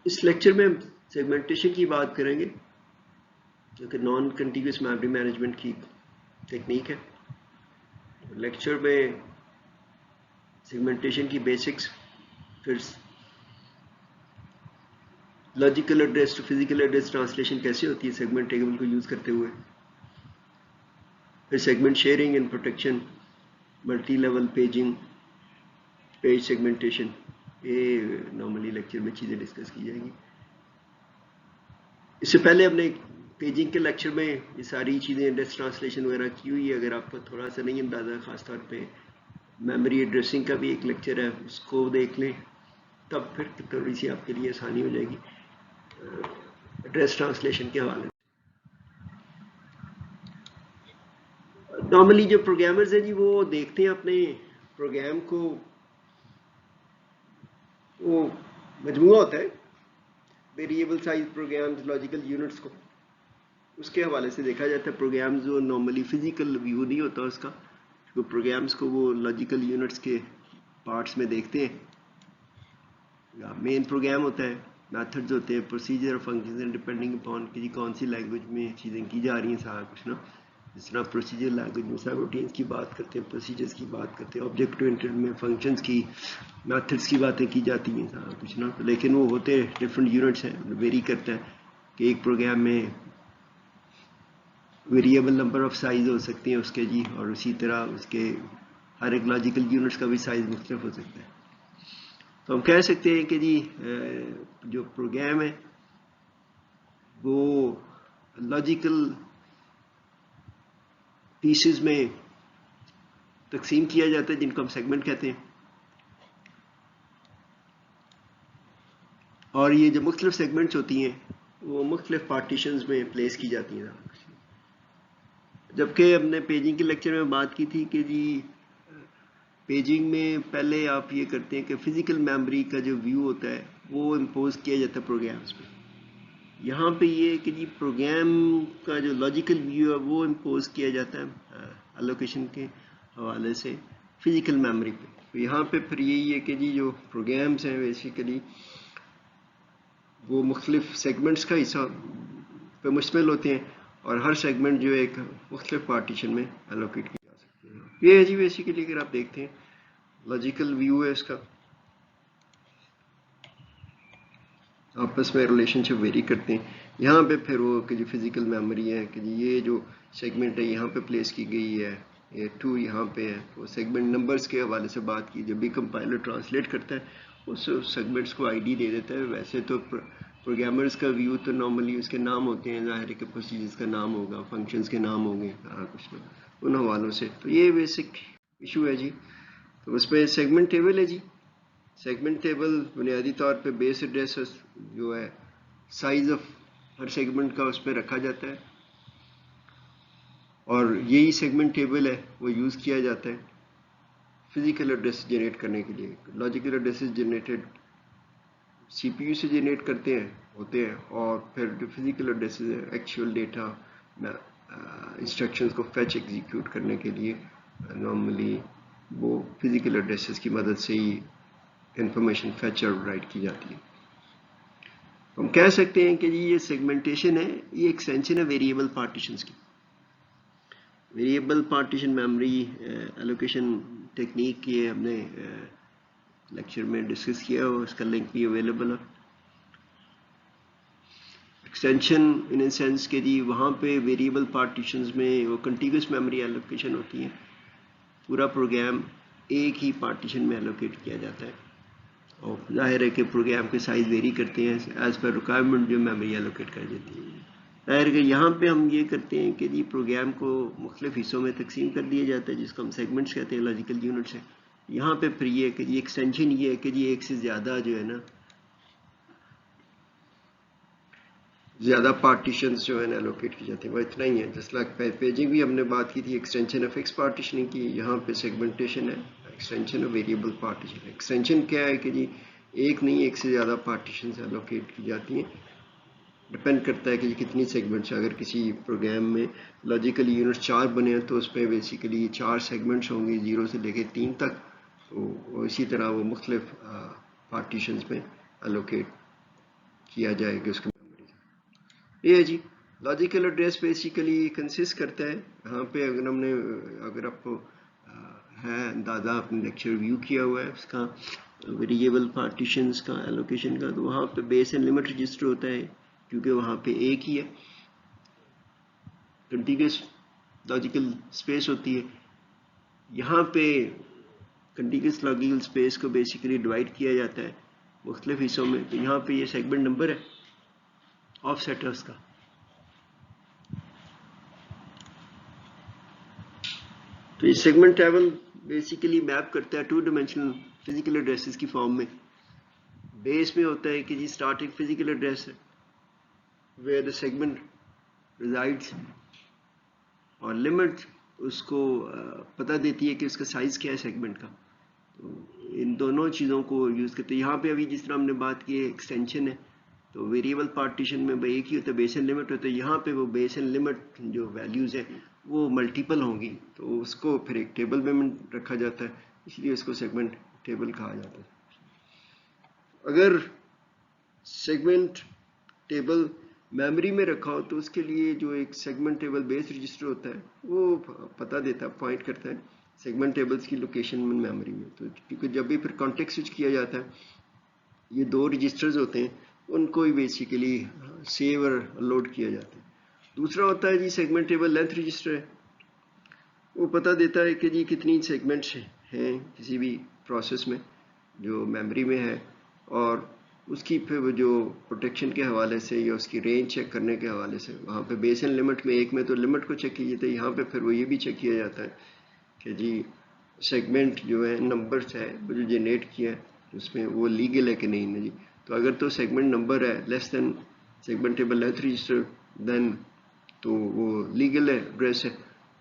اس lecture میں ہم segmentation کی بات کریں گے جو کہ نان کنٹینیوس میموری مینجمنٹ کی ٹیکنیک ہے. لیکچر میں سیگمنٹیشن کی بیسکس، پھر logical address to physical address translation کیسے ہوتی ہے سیگمنٹ ٹیبل کو یوز کرتے ہوئے، پھر segment sharing and protection, multi level paging, page segmentation. یہ نارملی لیکچر میں چیزیں ڈسکس کی جائیں گی. اس سے پہلے ہم نے پیجنگ کے لیکچر میں یہ ساری چیزیں ایڈریس ٹرانسلیشن وغیرہ کی ہوئی ہے. اگر آپ کو تھوڑا سا نہیں اندازہ، خاص طور پہ میموری ایڈریسنگ کا بھی ایک لیکچر ہے، اس کو دیکھ لیں، تب پھر تھوڑی سی آپ کے لیے آسانی ہو جائے گی ایڈریس ٹرانسلیشن کے حوالے سے. نارملی جو پروگرامرز ہیں جی وہ دیکھتے ہیں اپنے پروگرام کو، وہ مجموعہ ہوتا ہے variable size programs, logical units کو، اس کے حوالے سے دیکھا جاتا ہے. پروگرامز جو نارملی فزیکل ویو نہیں ہوتا اس کا، پروگرامز کو وہ لاجیکل یونٹس کے پارٹس میں دیکھتے ہیں. مین پروگرام ہوتا ہے، میتھڈز ہوتے ہیں، پروسیجر فنکشن ڈپینڈنگ اپون کہ کون سی لینگویج میں چیزیں کی جا رہی ہیں، سارا کچھ نا. جس طرح پروسیجر لینگویج میں سب روٹینس کی بات کرتے ہیں، پروسیجرز کی بات کرتے ہیں، آبجیکٹ اورینٹڈ میں فنکشنز کی، میتھڈز کی باتیں کی جاتی ہیں، سارا کچھ نا. لیکن وہ ہوتے ڈفرینٹ یونٹس ہیں، ویری کرتا ہے کہ ایک پروگرام میں ویریبل نمبر آف سائز ہو سکتے ہیں اس کے جی، اور اسی طرح اس کے ہر ایک لاجیکل یونٹس کا بھی سائز مختلف ہو سکتا ہے. تو ہم کہہ سکتے ہیں کہ جی جو پروگرام ہے وہ لاجیکل پیسز میں تقسیم کیا جاتا ہے جن کو ہم سیگمنٹ کہتے ہیں، اور یہ جو مختلف سیگمنٹس ہوتی ہیں وہ مختلف پارٹیشنز میں پلیس کی جاتی ہیں. جبکہ ہم نے پیجنگ کے لیکچر میں بات کی تھی کہ جی پیجنگ میں پہلے آپ یہ کرتے ہیں کہ فزیکل میموری کا جو ویو ہوتا ہے وہ امپوز کیا جاتا ہے پروگرامز پہ. یہاں پہ یہ کہ جی پروگرام کا جو لاجیکل ویو ہے وہ امپوز کیا جاتا ہے الوکیشن کے حوالے سے فزیکل میموری پہ. تو یہاں پہ پھر یہی ہے کہ جی جو پروگرامز ہیں بیسیکلی وہ مختلف سیگمنٹس کا حصہ پہ مشتمل ہوتے ہیں، اور ہر سیگمنٹ جو ایک مختلف پارٹیشن میں الوکیٹ کی جا سکتے ہیں. یہ ہے جی بیسیکلی اگر آپ دیکھتے ہیں لاجیکل ویو ہے اس کا، آپس میں ریلیشن شپ ویری کرتے ہیں. یہاں پہ پھر وہ کہ جو فزیکل میموری ہے کہ یہ جو سیگمنٹ ہے یہاں پہ پلیس کی گئی ہے، یہ 2 یہاں پہ ہے. وہ سیگمنٹ نمبرز کے حوالے سے بات کی، جب بھی کمپائلر ٹرانسلیٹ کرتا ہے اس سیگمنٹس کو آئی ڈی دے دیتا ہے. ویسے تو پروگرامرز کا ویو تو نارملی اس کے نام ہوتے ہیں، ظاہر ہے کہ پروسیجرز کا نام ہوگا، فنکشنز کے نام ہوں گے، کچھ ان حوالوں سے. تو یہ بیسک ایشو ہے جی. تو اس پہ سیگمنٹ ٹیبل ہے جی. سیگمنٹ ٹیبل بنیادی طور پہ بیس ایڈریس جو ہے سائز آف ہر سیگمنٹ کا اس پہ رکھا جاتا ہے، اور یہی سیگمنٹ ٹیبل ہے وہ یوز کیا جاتا ہے فزیکل ایڈریس جنریٹ کرنے کے لیے. لاجیکل ایڈریسز جنریٹڈ سی پی یو سے جنریٹ کرتے ہیں ہوتے ہیں، اور پھر جو فزیکل ایڈریسز ہیں ایکچوئل ڈیٹا انسٹرکشنز کو فیچ ایگزیکیوٹ کرنے کے لیے نارملی وہ فزیکل ایڈریسز کی مدد سے ہی انفارمیشن فیچ اور رائٹ کی جاتی ہے. ہم کہہ سکتے ہیں کہ جی یہ سیگمنٹیشن ہے، یہ ایکسٹینشن ہے ویریبل پارٹیشنز کی. Variable partition memory allocation technique کی ہم نے لیکچر میں ڈسکس کیا، اور اس کا لنک بھی اویلیبل ہے. ایکسٹینشن ان اے سینس کہ جی وہاں پہ ویریبل پارٹیشنز میں وہ کنٹینیوس میموری الوکیشن ہوتی ہے، پورا پروگرام ایک ہی پارٹیشن میں الوکیٹ کیا جاتا ہے، اور ظاہر ہے کہ پروگرام کے سائز ویری کرتے ہیں ایز پر ریکوائرمنٹ جو میموری الوکیٹ کر دیتی ہے. ظاہر کہ یہاں پہ ہم یہ کرتے ہیں کہ جی پروگرام کو مختلف حصوں میں تقسیم کر دیا جاتا ہے جس کو ہم سیگمنٹس کہتے ہیں، لاجیکل یونٹس ہیں. یہاں پہ پھر یہ کہ جی ایکسٹینشن یہ ہے کہ جی ایک سے زیادہ جو ہے نا زیادہ پارٹیشنز جو ہے نا الوکیٹ کی جاتی ہیں. وہ اتنا ہی ہے. جس لائک پیجنگ بھی ہم نے بات کی تھی ایکسٹینشن ہے فکس پارٹیشننگ کی، یہاں پہ سیگمنٹیشن ہے ایکسٹینشن ہے ویریبل پارٹیشن. ایکسٹینشن کیا ہے کہ جی ایک نہیں ایک سے زیادہ پارٹیشنز الوکیٹ کی جاتی ہیں. ڈپینڈ کرتا ہے کہ کتنی سیگمنٹس، اگر کسی پروگرام میں لاجیکل یونٹس 4 بنے ہیں تو اس پہ بیسیکلی 4 سیگمنٹس ہوں گے 0 سے لے کے 3 تک. تو اسی طرح وہ مختلف پارٹیشنز میں الوکیٹ کیا جائے کہ اس کو میموری یہ ہے جی. لاجیکل ایڈریس بیسیکلی کنسسٹ کرتا ہے یہاں پہ اگر آپ کو ہے اندازہ آپ نے لیکچر ریویو کیا ہوا ہے اس کا ویریبل پارٹیشنز کا ایلوکیشن کا, تو وہاں پہ بیس اینڈ لمٹ رجسٹر ہوتا ہے کیونکہ وہاں پہ ایک ہی ہے کنٹینیوس لاجیکل اسپیس ہوتی ہے. یہاں پہ کنٹینیوس لاجیکل اسپیس کو بیسیکلی ڈیوائڈ کیا جاتا ہے مختلف حصوں میں. تو یہاں پہ یہ سیگمنٹ نمبر ہے آف سیٹرز کا. تو یہ سیگمنٹ ٹیبل بیسیکلی میپ کرتا ہے 2 ڈائمینشنل فزیکل ایڈریسز کی فارم میں. بیس میں ہوتا ہے کہ جی اسٹارٹنگ فزیکل ایڈریس ہے ویئر دا سیگمنٹ ریزائڈس, اور لمٹ اس کو پتہ دیتی ہے کہ اس کا سائز کیا ہے سیگمنٹ کا. تو ان دونوں چیزوں کو یوز کرتے ہیں. یہاں پہ ابھی جس طرح ہم نے بات کی ہے ایکسٹینشن ہے, تو ویریبل پارٹیشن میں ایک ہی ہوتا ہے, بیس اینڈ لمٹ ہوتا ہے. یہاں پہ وہ بیس اینڈ لمٹ جو ویلیوز ہیں وہ ملٹیپل ہوں گی, تو اس کو پھر ایک ٹیبل میں رکھا جاتا ہے, اس لیے اس کو سیگمنٹ ٹیبل کہا جاتا ہے. اگر سیگمنٹ ٹیبل میموری میں رکھا ہو تو اس کے لیے جو ایک سیگمنٹ ٹیبل بیس رجسٹر ہوتا ہے وہ پتہ دیتا ہے, پوائنٹ کرتا ہے سیگمنٹ ٹیبلز کی لوکیشن میں میموری میں. تو کیونکہ جب بھی پھر کانٹیکسٹ سوئچ کیا جاتا ہے یہ 2 رجسٹرز ہوتے ہیں ان کو ہی بیسیکلی سیو اور لوڈ کیا جاتا ہے. دوسرا ہوتا ہے جی سیگمنٹ ٹیبل لینتھ رجسٹر ہے, وہ پتہ دیتا ہے کہ جی کتنی سیگمنٹس ہیں کسی بھی پروسیس میں جو میموری میں ہے, اور اس کی پھر جو پروٹیکشن کے حوالے سے یا اس کی رینج چیک کرنے کے حوالے سے وہاں پہ بیس اینڈ لمٹ میں ایک میں تو لمٹ کو چیک کیا جاتا ہے, یہاں پہ پھر وہ یہ بھی چیک کیا جاتا ہے کہ جی سیگمنٹ جو ہے نمبرز ہے وہ جو جنریٹ کیا ہے اس میں وہ لیگل ہے کہ نہیں ہے جی. تو اگر تو سیگمنٹ نمبر ہے لیس دین سیگمنٹ ٹیبل لینتھ رجسٹر دین تو وہ لیگل ہے ایڈریس ہے,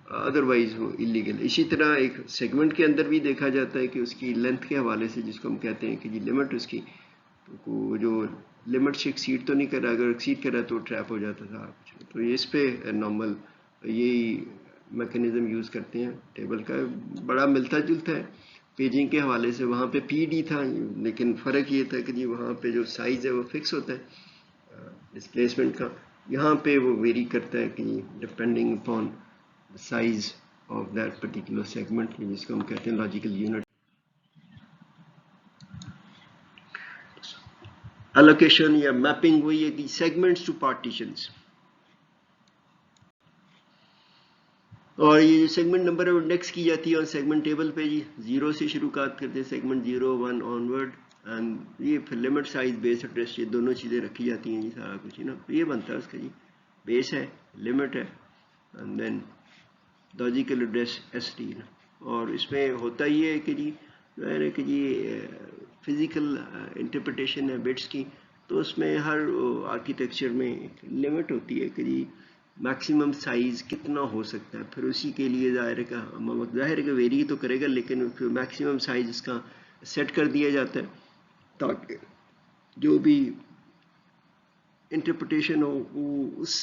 ادروائز وہ انلیگل. اسی طرح ایک سیگمنٹ کے اندر بھی دیکھا جاتا ہے کہ اس کی لینتھ کے حوالے سے جس کو ہم کہتے ہیں کہ جی لمٹ اس کی تو جو لمٹ سے ایکسیڈ تو نہیں کر رہا, اگر ایکسیڈ کر رہا تو ٹریپ ہو جاتا تھا. تو یہ اس پہ نارمل یہی میکینزم یوز کرتے ہیں ٹیبل کا. بڑا ملتا جلتا ہے پیجنگ کے حوالے سے, وہاں پہ پی ڈی تھا لیکن فرق یہ تھا کہ جی وہاں پہ جو سائز ہے وہ فکس ہوتا ہے ڈسپلیسمنٹ کا, یہاں پہ وہ ویری کرتا ہے کہ depending upon size of that particular segment جس کو ہم کہتے ہیں لاجیکل یونٹ. الوکیشن یا میپنگ وہی ہے کہ سیگمنٹس ٹو پارٹیشنز, اور یہ جو سیگمنٹ نمبر ہے وہ انڈیکس کی جاتی ہے اور سیگمنٹ ٹیبل پہ جی 0 سے شروع کرتے ہیں سیگمنٹ 0 1 آنورڈ, اینڈ یہ پھر لمٹ سائز بیس ایڈریس یہ دونوں چیزیں رکھی جاتی ہیں جی. سارا کچھ نا یہ بنتا ہے اس کا جی, بیس ہے لمٹ ہے and then logical address S T. اور اس میں ہوتا یہ ہے کہ جی جو ہے نا کہ جی فزیکل انٹرپریٹیشن ہے بٹس کی, تو اس میں ہر آرکیٹیکچر میں ایک لمٹ ہوتی ہے کہ جی میکسیمم سائز کتنا ہو سکتا ہے. پھر اسی کے لیے ظاہر ہے کہ ویری تو کرے گا لیکن میکسیمم سائز اس کا سیٹ کر دیا جاتا ہے تاکہ جو بھی انٹرپریٹیشن ہو وہ اس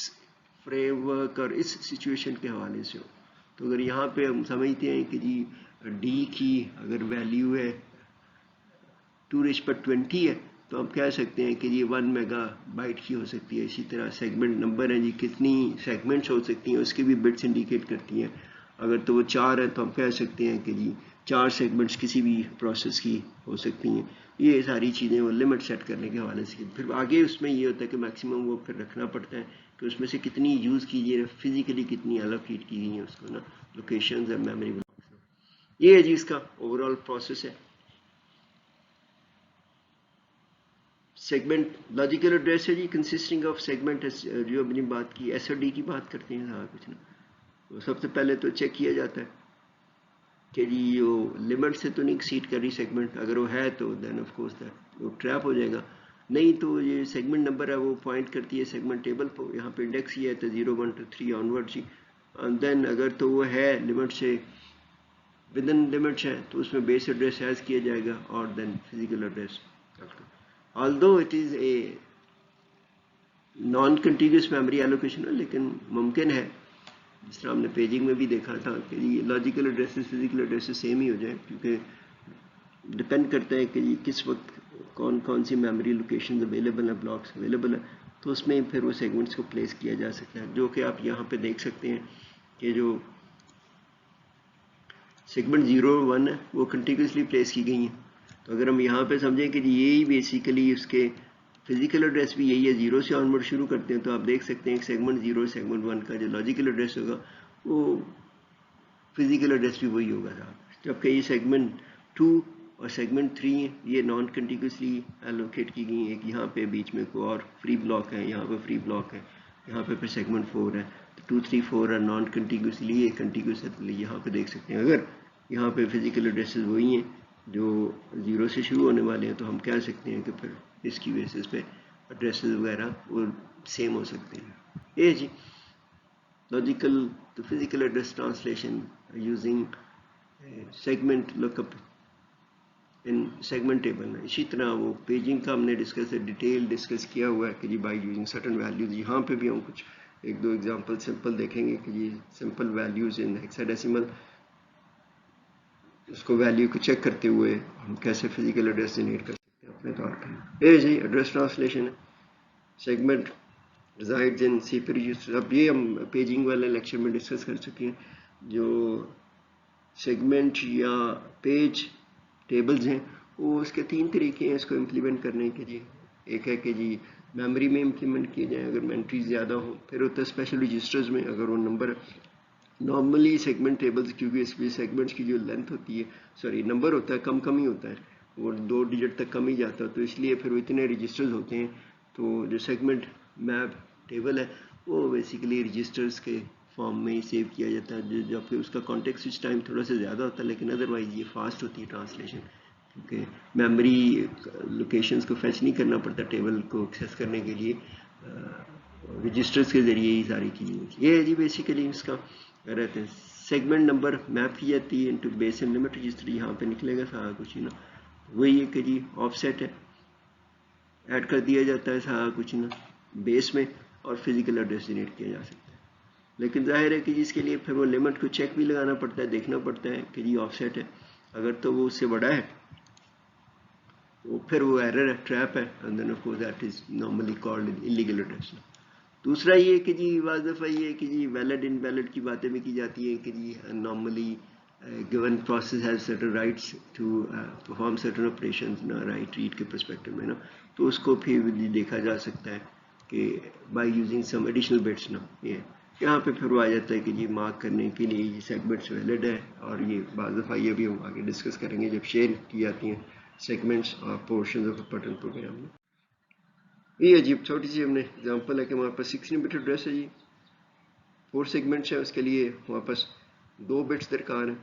فریم ورک اور اس سچویشن کے حوالے سے ہو. تو اگر یہاں پہ ہم سمجھتے ہیں کہ جی ڈی کی اگر ویلیو ہے 2⁻20 ہے تو ہم کہہ سکتے ہیں کہ جی 1 میگا بائٹ کی ہو سکتی ہے. اسی طرح سیگمنٹ نمبر ہے جی کتنی سیگمنٹس ہو سکتی ہیں اس کی بھی بٹس انڈیکیٹ کرتی ہیں. اگر تو وہ 4 ہے تو ہم کہہ سکتے ہیں کہ جی 4 سیگمنٹس کسی بھی پروسیس کی ہو سکتی ہیں. یہ ساری چیزیں وہ لمٹ سیٹ کرنے کے حوالے سے. پھر آگے اس میں یہ ہوتا ہے کہ میکسیمم وہ پھر رکھنا پڑتا ہے کہ اس میں سے کتنی یوز کیجیے, فزیکلی کتنی الوکیٹ کی گئی ہیں اس کو نا, لوکیشنز اور میموری بلاکس. یہ ہے جی اس کا اوور آل پروسیس ہے. سیگمنٹ لاجیکل ایڈریس ہے جی کنسسٹنگ آف سیگمنٹ, جو اپنی بات کی ایس او ڈی کی بات کرتے ہیں سارا کچھ نا. تو سب سے پہلے تو چیک کیا جاتا ہے کہ جی وہ لمٹ سے تو نہیں ایکسیڈ کر رہی سیگمنٹ, اگر وہ ہے تو دین آف کورس وہ ٹریپ ہو جائے گا. نہیں تو یہ سیگمنٹ نمبر ہے وہ پوائنٹ کرتی ہے سیگمنٹ ٹیبل کو, یہاں پہ انڈیکس کیا ہے تو 0 1 2 3 آنورڈ جی. دین اگر تو وہ ہے لمٹ سے ود ان لمٹس ہے تو اس میں بیس ایڈریس ایز کیا جائے گا اور then physical address. although it is a non continuous memory allocation ہے لیکن ممکن ہے جس طرح ہم نے پیجنگ میں بھی دیکھا تھا کہ یہ logical addresses physical addresses same ہی ہو جائیں, کیونکہ ڈپینڈ کرتا ہے کہ یہ کس وقت کون کون سی میموری لوکیشنز اویلیبل ہیں، بلاکس اویلیبل ہیں، تو اس میں پھر وہ سیگمنٹس کو پلیس کیا جا سکتا ہے، جو کہ آپ یہاں پہ دیکھ سکتے ہیں کہ جو سیگمنٹ 0 اور 1 ہے وہ کنٹینیوسلی پلیس کی گئی ہیں. تو اگر ہم یہاں پہ سمجھیں کہ یہی بیسیکلی اس کے فزیکل ایڈریس بھی یہی ہے، 0 سے آن ورڈ شروع کرتے ہیں، تو آپ دیکھ سکتے ہیں کہ سیگمنٹ 0 سیگمنٹ 1 کا جو لاجیکل ایڈریس ہوگا وہ فزیکل ایڈریس بھی وہی ہوگا صاحب، جبکہ یہ سیگمنٹ 2 اور سیگمنٹ 3 ہیں یہ نان کنٹینیوسلی الوکیٹ کی گئی ہیں. ایک یہاں پہ بیچ میں کوئی اور فری بلاک ہے، یہاں پہ فری بلاک ہے، یہاں پہ پھر سیگمنٹ 4 ہے. 2 3 4 ہے نان کنٹینیوسلی، یہ کنٹینیوس ہے. یہاں پہ دیکھ سکتے ہیں اگر یہاں پہ فزیکل ایڈریسز وہی ہیں جو 0 سے شروع ہونے والے ہیں، تو ہم کہہ سکتے ہیں کہ پھر اس کی بیسس پہ ایڈریسز وغیرہ وہ سیم ہو سکتے ہیں. یہ جی لاجیکل تو physical address translation using segment look up in segment table. اسی طرح وہ پیجنگ کا ہم نے ڈیٹیل ڈسکس کیا ہوا ہے کہ جی بائی یوزنگ سرٹن ویلیوز. یہاں پہ بھی ہم کچھ ایک دو ایگزامپل سمپل دیکھیں گے کہ جی سمپل ویلیوز ان ہیکساڈیسیمل، اس کو ویلیو کو چیک کرتے ہوئے ہم کیسے فزیکل ایڈریس جنریٹ کر سکتے ہیں اپنے طور پہ. یہ جی ایڈریس ٹرانسلیشن ہے. سیگمنٹ ریزائڈز ان سی پی رجسٹر. اب یہ ہم پیجنگ والے لیکچر میں ڈسکس کر چکے ہیں. جو سیگمنٹ یا پیج ٹیبلز ہیں وہ اس کے 3 طریقے ہیں اس کو امپلیمنٹ کرنے کے. جی ایک ہے کہ جی میموری میں امپلیمنٹ کیے جائیں اگر انٹریز زیادہ ہوں، پھر ہوتا ہے اسپیشل رجسٹرز میں اگر وہ نمبر نارملی سیگمنٹ ٹیبلز کیونکہ اس میں سیگمنٹس کی جو لینتھ ہوتی ہے نمبر ہوتا ہے کم ہی ہوتا ہے، وہ 2 ڈیجٹ تک کم ہی جاتا ہے، تو اس لیے پھر وہ اتنے رجسٹرز ہوتے ہیں. تو جو سیگمنٹ میپ ٹیبل ہے وہ بیسیکلی رجسٹرز کے فارم میں ہی سیو کیا جاتا ہے، جبکہ اس کا کانٹیکٹ سوئچ ٹائم تھوڑا سا زیادہ ہوتا ہے، لیکن ادروائز یہ فاسٹ ہوتی ہے ٹرانسلیشن، کیونکہ میموری لوکیشنز کو فیچ نہیں کرنا پڑتا ٹیبل کو ایکسیس کرنے کے لیے، رجسٹرز کے ذریعے ہی ساری چیزیں. یہ ہے جی بیسیکلی اس کا رہتے ہیں. سیگمنٹ نمبر میپ کی جاتی ہے into base and limit register. یہاں پہ نکلے گا سارا کچھ نا وہی ہے کہ جی آف سیٹ ہے، ایڈ کر دیا جاتا ہے سارا کچھ نا بیس میں اور فزیکل ایڈریس جنریٹ کیا جا سکتا ہے. لیکن ظاہر ہے کہ جس کے لیے پھر وہ لمٹ کو چیک بھی لگانا پڑتا ہے، دیکھنا پڑتا ہے کہ جی آف سیٹ ہے، اگر تو وہ اس سے بڑا ہے تو پھر وہ ایرر ہے، ٹریپ ہے، and then of course that is normally called illegal address. دوسرا یہ کہ جی بعض دفعہ یہ کہ جی ویلڈ ان ویلڈ کی باتیں بھی کی جاتی ہیں کہ جی normally gone process has certain rights to perform certain operations نا رائٹ ریڈ کے پرسپیکٹو میں نا، تو اس کو بھی دیکھا جا سکتا ہے کہ by using some additional bits نا. یہ یہاں پہ پھر وہ آ جاتا ہے کہ جی مارک کرنے کے لیے یہ سیگمنٹس ویلڈ ہے، اور یہ بعض دفعہ یہ بھی ہم آگے ڈسکس کریں گے جب شیئر کی جاتی ہیں سیگمنٹس اور پورشنز آف بٹن پروگرام میں. یہ عجیب چھوٹی سی ہم نے اگزامپل ہے کہ ہمارے پاس 16 بٹ ایڈریس ہے جی، 4 سیگمنٹس ہیں، اس کے لیے ہمارے پاس 2 بٹس درکار ہیں،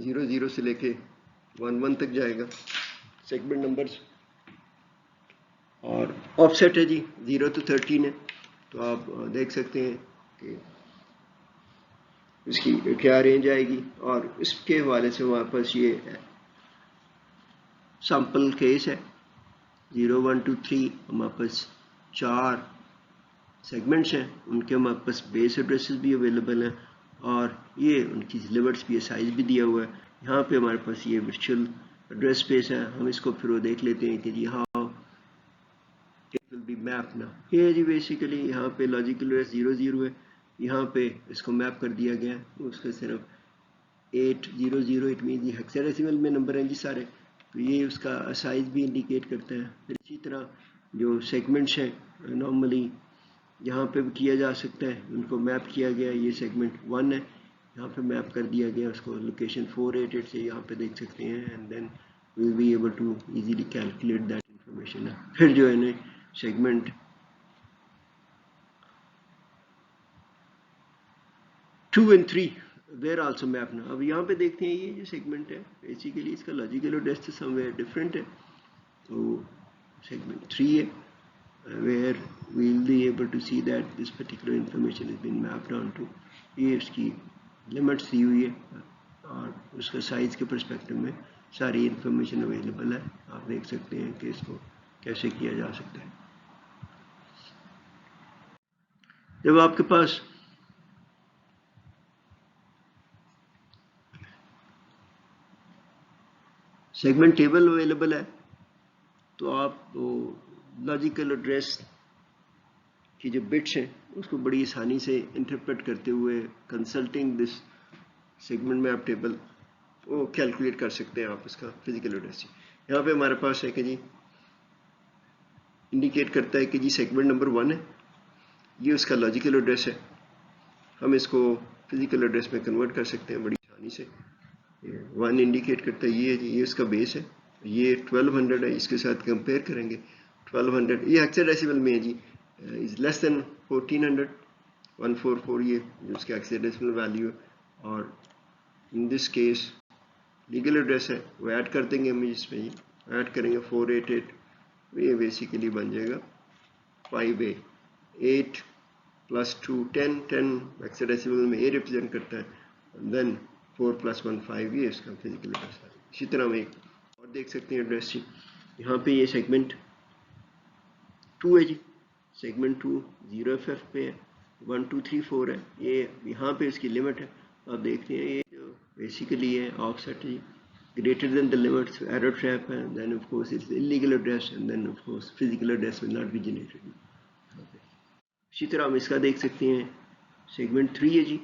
0 سے لے کے 1 تک جائے گا سیگمنٹ نمبرز، اور آف سیٹ ہے جی 0 to 13 ہے. تو آپ دیکھ سکتے ہیں کہ اس کی کیا رینج آئے گی، اور اس کے حوالے سے ہمارے پاس یہ سیمپل کیس ہے 0 1 2 3. ہمارے پاس 4 سیگمنٹس ہیں، ان کے ہمارے پاس بیس ایڈریسز بھی اویلیبل ہیں، اور یہ ان کی لمٹس بھی ہے، سائز بھی دیا ہوا ہے. یہاں پہ ہمارے پاس یہ ورچوئل ایڈریس اسپیس ہے، ہم اس کو پھر وہ دیکھ لیتے ہیں کہ جی how it will be map نا. یہ جی بیسیکلی یہاں پہ لاجیکل ایڈریس 0 ہے، یہاں پہ اس کو میپ کر دیا گیا ہے، اس کا صرف 800 اٹ مین یہ ہیکساڈیسیمل میں نمبر ہیں جی سارے، تو یہ اس کا سائز بھی انڈیکیٹ کرتا ہے. پھر اسی طرح جو سیگمنٹس ہیں نارملی یہاں پہ بھی کیا جا سکتا ہے، ان کو میپ کیا گیا، یہ سیگمنٹ 1 ہے، یہاں پہ میپ کر دیا گیا اس کو لوکیشن 488 سے یہاں پہ دیکھ سکتے ہیں، and then we will be able to easily calculate that information. پھر جو ہے نا segment 2 and 3 were also map نا. اب یہاں پہ دیکھتے ہیں یہ جو سیگمنٹ ہے بیسیکلی اس کا logical address some where different ہے، تو سیگمنٹ 3 ہے where we will be able to see that this particular information has been mapped onto. یہ اس کی لمٹس دی ہوئی ہے اور اس کا سائز کے پرسپیکٹو میں ساری انفارمیشن اویلیبل ہے. آپ دیکھ سکتے ہیں کہ اس کو کیسے کیا جا سکتا ہے. جب آپ کے پاس سیگمنٹ ٹیبل اویلیبل ہے تو آپ لاجیکل ایڈریس کی جو بٹس ہیں اس کو بڑی آسانی سے انٹرپریٹ کرتے ہوئے consulting this segment map table وہ کیلکولیٹ کر سکتے ہیں آپ اس کا فزیکل ایڈریس. یہاں پہ ہمارے پاس ہے کہ جی انڈیکیٹ کرتا ہے کہ جی سیگمنٹ نمبر 1 ہے, یہ اس کا لاجیکل ایڈریس ہے. ہم اس کو فزیکل ایڈریس میں کنورٹ کر سکتے ہیں بڑی آسانی سے. 1 انڈیکیٹ کرتا ہے یہ اس کا بیس ہے, یہ 1200 ہے, اس کے ساتھ کمپیئر کریں گے 1200 یہ ہیکساڈیسیمل میں ہے جی, از لیس دین 1400 144 یہ جو اس کا ہیکساڈیسیمل ویلیو ہے. اور ان دس کیس لیگل ایڈریس ہے وہ ایڈ کر دیں گے ہم اس میں, ایڈ کریں گے 488, یہ بیسیکلی بن جائے گا 5A 8 + 2 10 10 ہیکساڈیسیمل میں A ریپرزینٹ کرتا ہے, دین 4 + 1 5 یہ اس کا فزیکل ایڈریس ہے. اسی طرح ہم ایک اور دیکھ سکتے ہیں ایڈریس, یہاں پہ یہ سیگمنٹ 2 ہے جی, سیگمنٹ 2 0FF پہ ہے, 1 2 3 4 ہے, یہ یہاں پہ اس کی لمٹ ہے. آپ دیکھتے ہیں یہ جو بیسیکلی ہے آف سیٹ جی, greater than the limits, error trap, and then of course it's illegal address, and then of course physical address will not be generated. اسی طرح ہم اس کا دیکھ سکتے ہیں سیگمنٹ 3 ہے جی,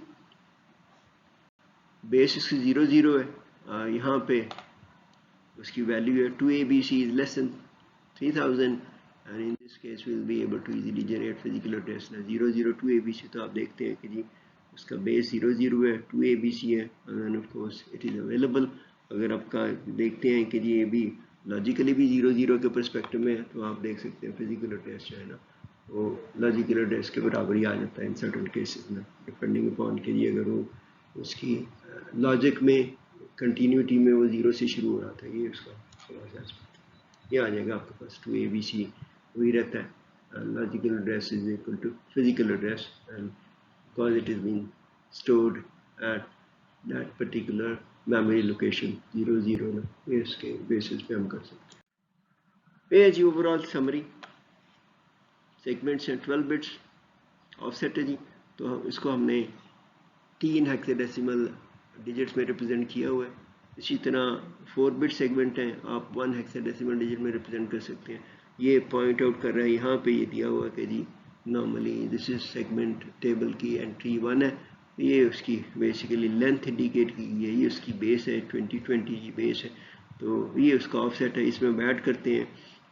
بیس اس کی 00 ہے, یہاں پہ اس کی ویلیو ہے 2ABC is less than 3000, and in this case we will be able to easily generate physical address. 002ABC تو آپ دیکھتے ہیں کہ جی اس کا بیس 00 ہے, 2ABC ہے, and then of course it is available. اگر آپ کا دیکھتے ہیں کہ جی یہ بھی لاجیکلی بھی 00 کے پرسپیکٹو میں ہے, تو آپ دیکھ سکتے ہیں فزیکل ایڈریس جو ہے نا وہ لاجیکل ایڈریس کے برابر ہی آ جاتا ہے ان سرٹن کیسز میں, ڈپینڈنگ اپون کہ جی اگر وہ اس کی لاجک میں کنٹینیوٹی میں وہ 0 سے شروع ہو رہا تھا, یہ اس کا یہ آ جائے گا آپ کے پاس 2ABC وہی رہتا ہے. Logical address is equal to physical address, and because it is been stored at that particular memory location 00 نا, اس کے بیسس پہ ہم کر سکتے ہیں. یہ G over all summary segments ہیں 12 بٹس آف سیٹ ہے جی, تو اس کو ہم نے 3 ہیکساڈیسیمل ڈیجٹس میں ریپرزینٹ کیا ہوا ہے. اسی طرح 4 بٹ سیگمنٹ ہیں, آپ 1 ہیکساڈیسیمل ڈیجٹ میں ریپرزینٹ کر سکتے ہیں. یہ پوائنٹ آؤٹ کر رہا ہے یہاں پہ, یہ دیا ہوا کہ جی normally this is segment table کی انٹری 1 ہے, یہ اس کی بیسیکلی لینتھ انڈیکیٹ کی گئی ہے, یہ اس کی بیس ہے 2020 کی بیس ہے, تو یہ اس کا آف سیٹ ہے. اس میں ہم ایڈ کرتے ہیں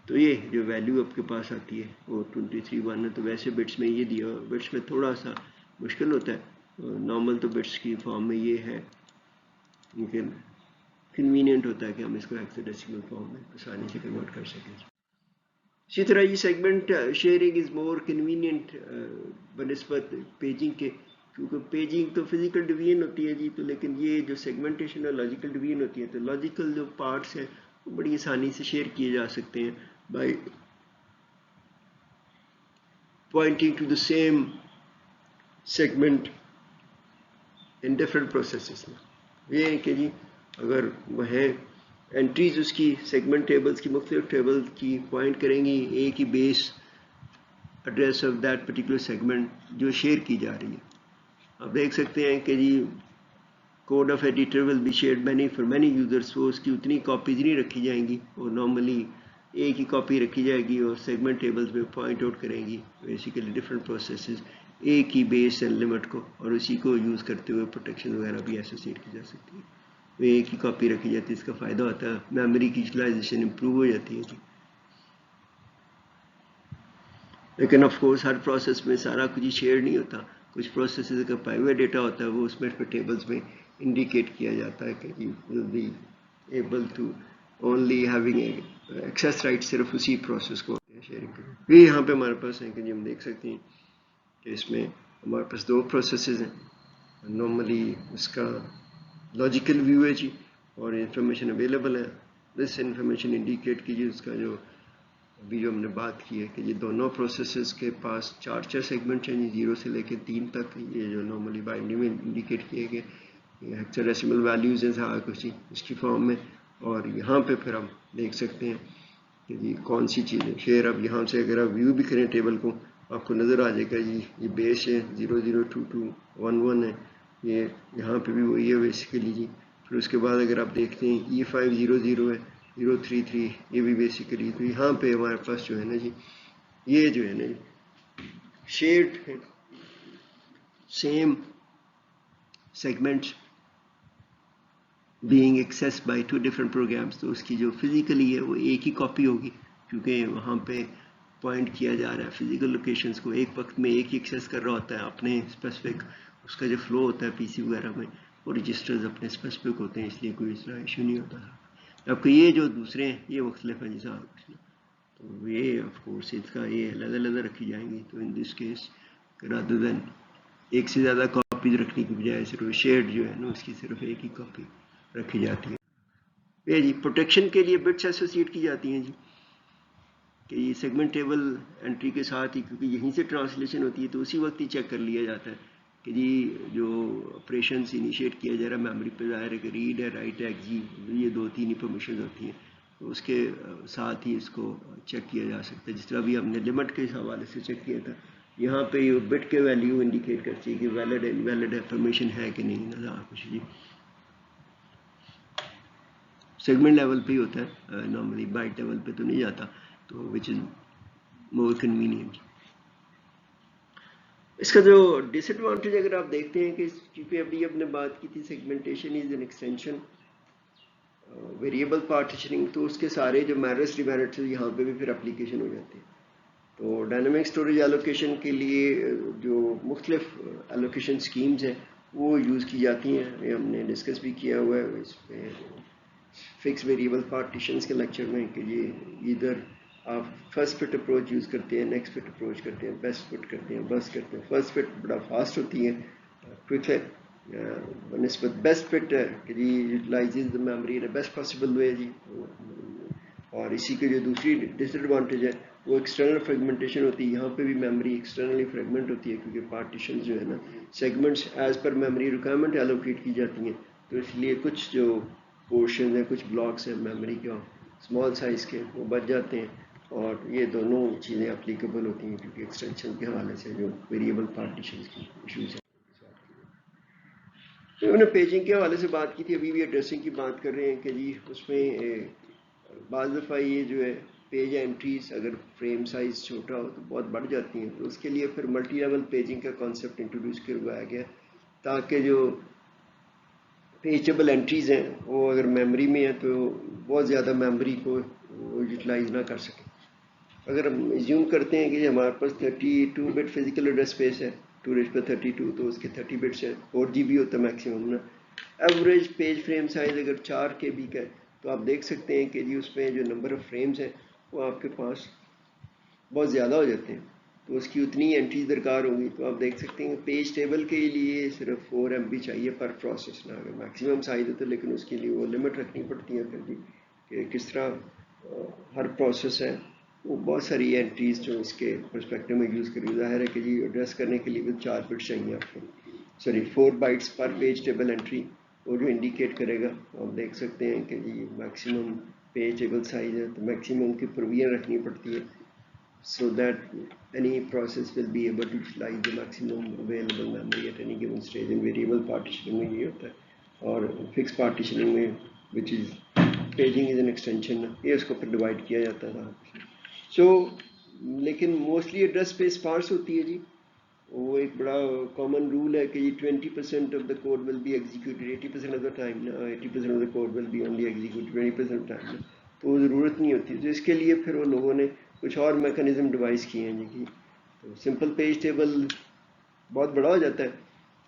تو یہ جو ویلیو آپ کے پاس آتی ہے وہ 231 ہے. تو ویسے بٹس میں یہ دیا, بٹس میں تھوڑا سا مشکل ہوتا ہے, نارمل تو بٹس کی فارم میں یہ ہے, لیکن کنوینئنٹ ہوتا ہے کہ ہم اس کو ہیکساڈیسیمل فارم میں آسانی سے کنورٹ کر سکیں. اسی طرح یہ segment sharing is more convenient بنسبت پیجنگ کے, کیونکہ پیجنگ تو فزیکل ڈویژن ہوتی ہے جی, تو لیکن یہ جو سیگمنٹیشن ہے لاجیکل ڈویژن ہوتی ہے. تو لاجیکل جو پارٹس ہیں وہ بڑی آسانی سے شیئر کیے جا سکتے ہیں by pointing to the same segment in different processes میں. یہ ہے کہ جی اگر وہ ہے انٹریز اس کی سیگمنٹ ٹیبلز کی مختلف ٹیبل کی پوائنٹ کریں گی ایک ہی base address of that particular segment جو شیئر کی جا رہی ہے. آپ دیکھ سکتے ہیں کہ جی code of editor will be shared many for many users, وہ اس کی اتنی کاپیز نہیں رکھی جائیں گی, اور نارملی ایک ہی کاپی رکھی جائے گی اور سیگمنٹ ٹیبلز میں پوائنٹ آؤٹ کریں گی بیسیکلی ڈفرینٹ پروسیسز ایک ہی بیس اینڈ لمٹ کو, اور اسی کو یوز کرتے ہوئے پروٹیکشن وغیرہ بھی ایسوسیٹ کی جا سکتی ہے. وہ ایک ہی کاپی رکھی جاتی ہے, اس کا فائدہ ہوتا ہے میموری کی یوٹیلائزیشن امپروو ہو جاتی ہے جی. لیکن آف کورس ہر پروسیس میں سارا کچھ شیئر نہیں ہوتا, کچھ پروسیسز کا پرائیویٹ ڈیٹا ہوتا ہے وہ اس میں ٹیبلز میں انڈیکیٹ کیا جاتا ہے کہ you will be able to only having access right صرف اسی پروسیس کو شیئرنگ کریں. یہ یہاں پہ ہمارے پاس ہے کہ جی ہم دیکھ سکتے ہیں کہ اس میں ہمارے پاس 2 پروسیسز ہیں. نارملی اس کا لاجیکل ویو ہے جی, اور انفارمیشن اویلیبل ہے. دس انفارمیشن انڈیکیٹ کیجیے اس کا جو ابھی جو ہم نے بات کی ہے کہ یہ دونوں پروسیسز کے پاس 4 سیگمنٹ ہیں جی, 0 سے لے کے 3 تک, یہ جو نارملی بائنڈری میں انڈیکیٹ کیے گئے ہیکساڈیسیمل ویلیوز ہیں سارا کچھ اس کی فارم میں. اور یہاں پہ پھر ہم دیکھ سکتے ہیں کہ جی کون سی چیزیں شیئر. اب یہاں سے اگر آپ ویو بھی کریں ٹیبل کو آپ کو نظر آ جائے گا جی یہ بیس ہے 002211 ہے, یہ یہاں پہ بھی وہی ہے بیسیکلی جی. پھر اس کے بعد اگر آپ دیکھتے ہیں E500 ہے, 033 یہ بھی بیسیکلی. تو یہاں پہ ہمارے پاس جو ہے نا جی یہ جو ہے نا جی shared same segments being access by 2 different programs. تو اس کی جو فزیکلی ہے وہ ایک ہی کاپی ہوگی کیونکہ وہاں پہ پوائنٹ کیا جا رہا ہے فزیکل لوکیشنز کو ایک وقت میں ایک ہی ایکسیس کر رہا ہوتا ہے اپنے اسپیسیفک. اس کا جو فلو ہوتا ہے پی سی وغیرہ میں وہ رجسٹرز اپنے اسپیسیفک ہوتے ہیں اس لیے کوئی اس طرح ایشو نہیں ہوتا تھا. اب کہ یہ جو دوسرے ہیں یہ مختلف ہیں جی صاحب. تو یہ آف کورس اس کا یہ علیحدہ علیحدہ رکھی جائیں گی. تو ان دس کیس رادر دین ایک سے زیادہ کاپیز رکھنے کی بجائے صرف شیئرڈ جو ہے نا اس کی صرف ایک ہی کاپی رکھی جاتی ہے. یہ جی پروٹیکشن کے لیے بٹس ایسوسیٹ کی جاتی ہیں جی کہ یہ سیگمنٹ ٹیبل انٹری کے ساتھ ہی کیونکہ یہیں سے ٹرانسلیشن ہوتی ہے تو اسی وقت ہی چیک کر لیا جاتا ہے کہ جی جو آپریشنس انیشیٹ کیا جا رہا ہے میموری پہ ظاہر ہے کہ ریڈ ہے رائٹ ہے ایکزی یہ 2-3 ہی پرمیشنز ہوتی ہیں تو اس کے ساتھ ہی اس کو چیک کیا جا سکتا ہے. جس طرح بھی ہم نے لمٹ کے حوالے سے چیک کیا تھا یہاں پہ یہ بٹ کے ویلیو انڈیکیٹ کرتی ہے کہ ویلڈ انویلڈ انفارمیشن ہے کہ نہیں نہ کچھ. جی سیگمنٹ لیول پہ ہی ہوتا ہے نارملی بائٹ لیول پہ تو نہیں جاتا تو وچ از مور کنوینئنٹ. اس کا جو ڈس ایڈوانٹیج اگر آپ دیکھتے ہیں کہ کیونکہ ابھی ہم نے بات کی تھی segmentation is an extension variable partitioning تو اس کے سارے جو میررس ڈیمیرٹس یہاں پہ بھی پھر اپلیکیشن ہو جاتے ہیں. تو ڈائنامک اسٹوریج ایلوکیشن کے لیے جو مختلف ایلوکیشن اسکیمز ہیں وہ یوز کی جاتی ہیں. ہم نے ڈسکس بھی کیا ہوا ہے اس پہ فکس ویریبل پارٹیشنز کے لیکچر میں کہ یہ ادھر آپ فرسٹ فٹ اپروچ یوز کرتے ہیں نیکسٹ فٹ اپروچ کرتے ہیں بیسٹ فٹ کرتے ہیں بس کرتے ہیں. فرسٹ فٹ بڑا فاسٹ ہوتی ہے کوئک ہے نسبت بیسٹ فٹ ہے کہ جی utilizes the memory in best possible way جی. اور اسی کے جو دوسری ڈس ایڈوانٹیج ہے وہ ایکسٹرنل فریگمنٹیشن ہوتی ہے. یہاں پہ بھی میموری ایکسٹرنلی فریگمنٹ ہوتی ہے کیونکہ پارٹیشن جو ہے نا segments as per memory requirement allocate کی جاتی ہیں تو اس لیے کچھ جو پورشن ہیں کچھ بلاکس ہیں میموری کے اسمال سائز کے وہ بچ جاتے ہیں. اور یہ دونوں چیزیں اپلیکیبل ہوتی ہیں کیونکہ ایکسٹینشن کے حوالے سے جو ویریبل پارٹیشن کی ایشوز ہیں. انہوں نے پیجنگ کے حوالے سے بات کی تھی ابھی بھی ایڈریسنگ کی بات کر رہے ہیں کہ جی اس میں بعض دفعہ یہ جو ہے پیج انٹریز اگر فریم سائز چھوٹا ہو تو بہت بڑھ جاتی ہیں. تو اس کے لیے پھر ملٹی لیول پیجنگ کا کانسیپٹ انٹروڈیوس کروایا گیا تاکہ جو پیجبل انٹریز ہیں وہ اگر میموری میں ہیں تو بہت زیادہ میموری کو یوٹیلائز نہ کر سکیں. اگر ہم ایزیوم کرتے ہیں کہ ہمارے پاس 32 بٹ فزیکل ایڈریس اسپیس ہے 2^32 تو اس کے 30 بٹس ہیں 4 GB ہوتا ہے میکسیمم نا. ایوریج پیج فریم سائز اگر 4 KB کا ہے تو آپ دیکھ سکتے ہیں کہ جی اس میں جو نمبر آف فریمز ہیں وہ آپ کے پاس بہت زیادہ ہو جاتے ہیں تو اس کی اتنی انٹریز درکار ہوں گی. تو آپ دیکھ سکتے ہیں پیج ٹیبل کے لیے صرف 4 MB چاہیے پر پروسیس نہ اگر میکسیمم سائز ہوتا ہے لیکن اس کے لیے وہ لمٹ رکھنی پڑتی ہے پھر بھی کہ کس طرح ہر پروسیس ہے وہ بہت ساری انٹریز جو اس کے پرسپیکٹو میں یوز کری. ظاہر ہے کہ جی ایڈریس کرنے کے لیے بھی 4 بٹس چاہیے آپ کو 4 بائٹس پر پیج ٹیبل انٹری وہ جو انڈیکیٹ کرے گا. آپ دیکھ سکتے ہیں کہ جی میکسیمم پیج ٹیبل سائز ہے تو میکسیمم کی پروویژن رکھنی پڑتی ہے so that any process will be able to utilize the maximum available memory at any given stage. In variable partitioning میں یہ ہوتا ہے اور fixed partitioning میں which is paging is an extension یہ اس کو پھر ڈیوائڈ کیا جاتا تھا. so لیکن موسٹلی ایڈریس اسپیس اسپارس ہوتی ہے جی. وہ ایک بڑا کامن رول ہے کہ 20% of the code will be executed 80% of the time 80% of the code will be only executed 20% of the time تو وہ ضرورت نہیں ہوتی. تو اس کے لیے پھر وہ لوگوں نے کچھ اور میکانزم ڈیوائز کیے ہیں جی. تو سمپل پیج ٹیبل بہت بڑا ہو جاتا ہے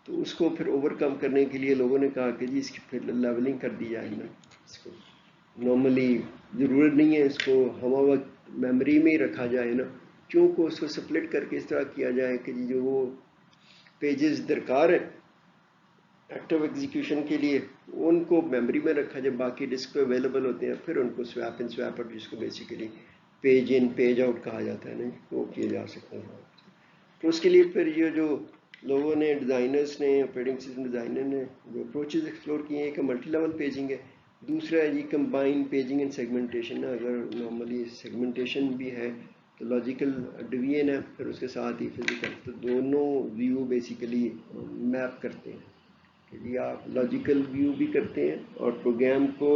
تو اس کو پھر اوور کم کرنے کے لیے لوگوں نے کہا کہ جی اس کی پھر لیولنگ کر دی جائے نا. اس کو نارملی ضرورت نہیں ہے اس کو ہوا وقت میموری میں ہی رکھا جائے نا کیونکہ اس کو سپلٹ کر کے اس طرح کیا جائے کہ جی جو وہ پیجز درکار ہیں ایکٹیو ایگزیکیوشن کے لیے ان کو میموری میں رکھا جائے باقی ڈسک پہ اویلیبل ہوتے ہیں پھر ان کو سویپ ان سویپ آؤٹ جس کو بیسیکلی پیج ان پیج آؤٹ کہا جاتا ہے نا وہ کیا جا سکتا ہے. تو اس کے لیے پھر یہ جو لوگوں نے ڈیزائنرز نے آپریٹنگ سسٹم ڈیزائنر نے جو اپروچز ایکسپلور کیے ہیں کہ ملٹی لیول پیجنگ ہے. دوسرا ہے جی کمبائن پیجنگ اینڈ سیگمنٹیشن. اگر نارملی سیگمنٹیشن بھی ہے تو لاجیکل ڈویژن ہے پھر اس کے ساتھ ہی فزیکل تو دونوں ویو بیسیکلی میپ کرتے ہیں کہ جی آپ لاجیکل ویو بھی کرتے ہیں اور پروگرام کو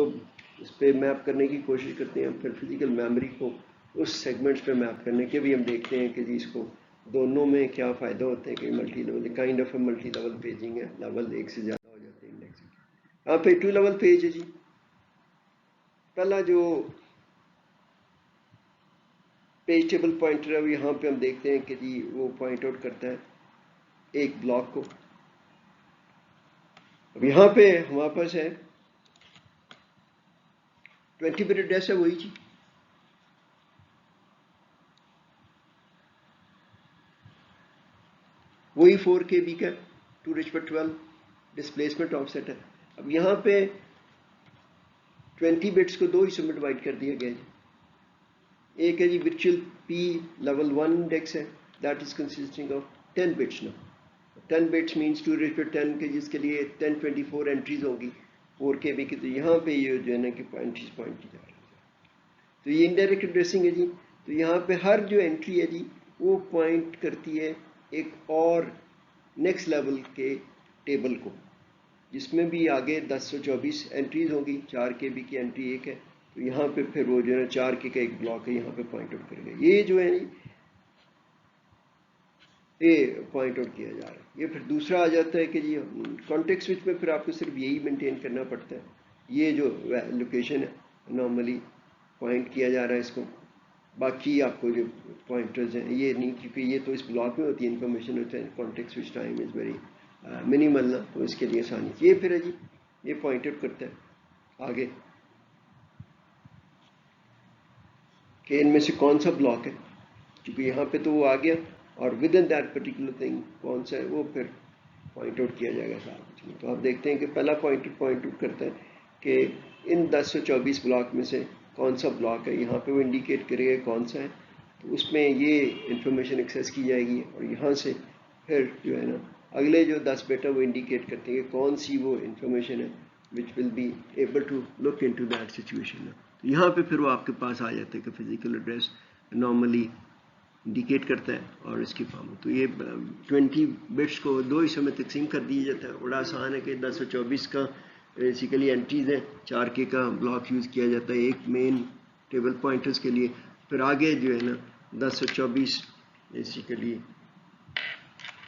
اس پہ میپ کرنے کی کوشش کرتے ہیں، پھر فزیکل میموری کو اس سیگمنٹس پہ میپ کرنے کے بھی ہم دیکھتے ہیں کہ جی اس کو دونوں میں کیا فائدہ ہوتے ہیں کہ multi level kind of a multi level paging ہے، لیول ایک سے زیادہ ہو جاتے ہیں انڈیکس۔ یہاں پہ 2 لیول پیج ہے جی۔ پہلا جو پیج ٹیبل پوائنٹر ہے یہاں پہ ہم دیکھتے ہیں کہ جی وہ پوائنٹ آؤٹ کرتا ہے ایک بلاک کو۔ اب یہاں پہ ہمارے پاس ہے 20 بٹ ایڈریس ہے وہی جی، وہی 4 KB کا 2^12 ڈسپلیسمنٹ آف سیٹ ہے۔ اب یہاں پہ 20 بٹس کو 2 حصوں میں ڈیوائڈ کر دیا گیا جی۔ ایک ہے جی ورچوئل پی لیول 1 انڈیکس ہے، that is consisting of 10 bits نا، 10 بٹس مینس 2^10 کے جس کے لیے 1024 انٹریز ہوگی 4 KB کی، تو یہاں پہ یہ جو ہے نا کہ پوائنٹ کی جا رہی ہے۔ تو یہ انڈائریکٹ ایڈریسنگ ہے جی۔ تو یہاں پہ ہر جو انٹری ہے جی وہ پوائنٹ کرتی ہے ایک اور نیکسٹ لیول کے ٹیبل کو، جس میں بھی آگے 1024 انٹریز ہوگی، 4 KB کی انٹری ایک ہے، تو یہاں پہ پھر وہ جو ہے 4 K کا ایک بلاک ہے، یہاں پہ پوائنٹ آؤٹ کرے گا۔ یہ جو ہے یہ پوائنٹ آؤٹ کیا جا رہا ہے۔ یہ پھر دوسرا آ جاتا ہے کہ جی کانٹیکسٹ سوئچ میں پھر آپ کو صرف یہی مینٹین کرنا پڑتا ہے، یہ جو لوکیشن ہے نارملی پوائنٹ کیا جا رہا ہے اس کو، باقی آپ کو جو پوائنٹرز ہیں یہ نہیں، کیونکہ یہ تو اس بلاک میں ہوتی ہے انفارمیشن ہوتا ہے، context switch time is very minimal نا، تو اس کے لیے آسانی۔ یہ پھر ہے جی یہ پوائنٹ آؤٹ کرتا ہے آگے کہ ان میں سے کون سا بلاک ہے، کیونکہ یہاں پہ تو وہ آ گیا، اور with in that particular thing کون سا ہے وہ پھر پوائنٹ آؤٹ کیا جائے گا سارا کچھ میں۔ تو آپ دیکھتے ہیں کہ پہلا پوائنٹ آؤٹ کرتا ہے کہ ان 1024 بلاک میں سے کون سا بلاک ہے، یہاں پہ وہ انڈیکیٹ کرے گا کون سا ہے، تو اس میں یہ انفارمیشن ایکسیس کی جائے گی، اور یہاں سے پھر جو ہے نا اگلے جو 10 بٹ ہے وہ انڈیکیٹ کرتے ہیں کہ کون سی وہ انفارمیشن ہے which will be able to look into that situation۔ تو یہاں پہ پھر وہ آپ کے پاس آ جاتا ہے کہ فزیکل ایڈریس نارملی انڈیکیٹ کرتا ہے اور اس کی فارم۔ تو یہ 20 بٹس کو 2 حصوں میں تقسیم کر دیا جاتا ہے۔ بڑا آسان ہے کہ 1024 کا بیسیکلی انٹریز ہیں، 4 K کا بلاک یوز کیا جاتا ہے ایک مین ٹیبل پوائنٹرز کے لیے، پھر آگے جو ہے نا 1024 بیسیکلی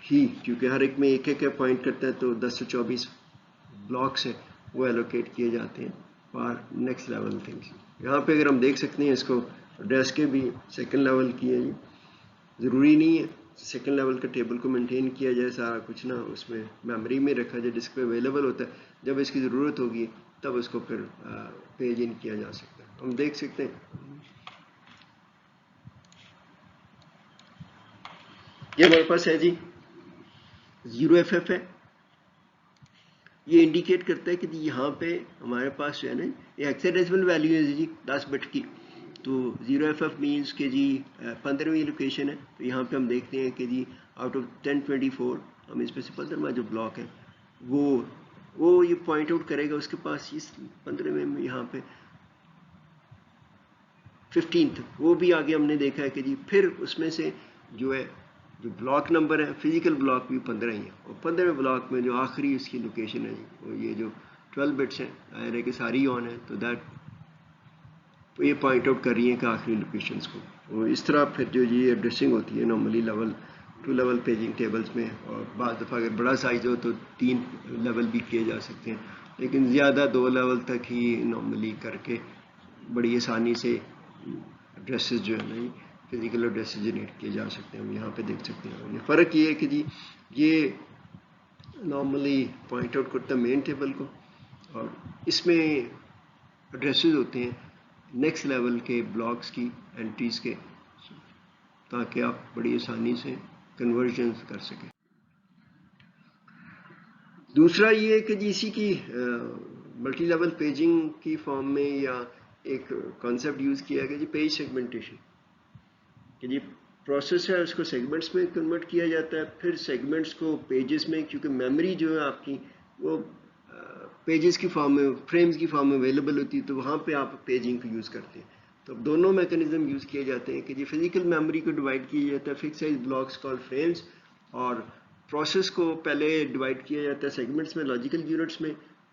ہی، کیونکہ ہر ایک میں ایک ایک پوائنٹ کرتا ہے تو 1024 بلاکس ہیں وہ ایلوکیٹ کیے جاتے ہیں فار نیکسٹ لیول تھنگس۔ یہاں پہ اگر ہم دیکھ سکتے ہیں اس کو ایڈریس کے بھی سیکنڈ لیول کی ہے، ضروری نہیں ہے سیکنڈ لیول کا ٹیبل کو مینٹین کیا جائے سارا کچھ نا اس میں میموری میں رکھا جائے، ڈسک پہ اویلیبل ہوتا ہے، جب اس کی ضرورت ہوگی تب اس کو پھر پیج ان کیا جا سکتا ہے۔ ہم دیکھ سکتے ہیں یہ ہمارے پاس ہے جی 0FF ہے، یہ انڈیکیٹ کرتا ہے کہ جی یہاں پہ ہمارے پاس جو ہے نا یہ ہیکساڈیسیمل ویلیو ہے جی 10 بٹ کی، تو 0FF مینس کہ جی 15ویں لوکیشن ہے۔ تو یہاں پہ ہم دیکھتے ہیں کہ جی آؤٹ آف 1024 ہم اس میں سے 15واں جو بلاک ہے وہ یہ پوائنٹ آؤٹ کرے گا، اس کے پاس اس 15ویں میں یہاں پہ 15th وہ بھی آگے ہم نے دیکھا ہے کہ جی پھر اس میں سے جو ہے جو بلاک نمبر ہے فزیکل بلاک بھی 15 ہی ہے، اور 15ویں بلاک میں جو آخری اس کی لوکیشن ہے جی وہ یہ جو 12 بٹس ہیں ظاہر ہے کہ ساری آن ہے، تو دیٹ یہ پوائنٹ آؤٹ کر رہی ہیں کہ آخری لوکیشنز کو۔ اور اس طرح پھر جو یہ ایڈریسنگ ہوتی ہے normally level 2 level paging tables میں، اور بعض دفعہ اگر بڑا سائز ہو تو 3 لیول بھی کیے جا سکتے ہیں، لیکن زیادہ 2 لیول تک ہی نارملی کر کے بڑی آسانی سے ایڈریسز جو ہے نا فزیکل ایڈریسز جنریٹ کیے جا سکتے ہیں۔ ہم یہاں پہ دیکھ سکتے ہیں یہ فرق یہ ہے کہ جی یہ نارملی پوائنٹ آؤٹ کرتا ہے مین ٹیبل کو، اور اس میں ایڈریسز ہوتے ہیں نیکسٹ لیول کے بلاکس کی انٹریز کے، تاکہ آپ بڑی آسانی سے کنورژن کر سکیں۔ دوسرا یہ ہے کہ جی اسی کی ملٹی لیول پیجنگ کی فارم میں یا ایک کانسیپٹ یوز کیا گیا جی پیج سیگمنٹیشن، کہ جی پروسیس ہے اس کو سیگمنٹس میں کنورٹ کیا جاتا ہے، پھر سیگمنٹس کو پیجز میں، کیونکہ میموری جو ہے آپ کی وہ پیجز کی فارم میں فریمز کی فارم میں اویلیبل ہوتی ہے، تو وہاں پہ آپ پیجنگ کو یوز کرتے ہیں۔ تو دونوں میکانزم یوز کیے جاتے ہیں کہ جی فزیکل میموری کو ڈیوائڈ کیا جاتا ہے فکس سائز بلاکس کال فریمز، اور پروسیس کو پہلے ڈیوائڈ کیا جاتا ہے سیگمنٹس میں لاجیکل یونٹس میں،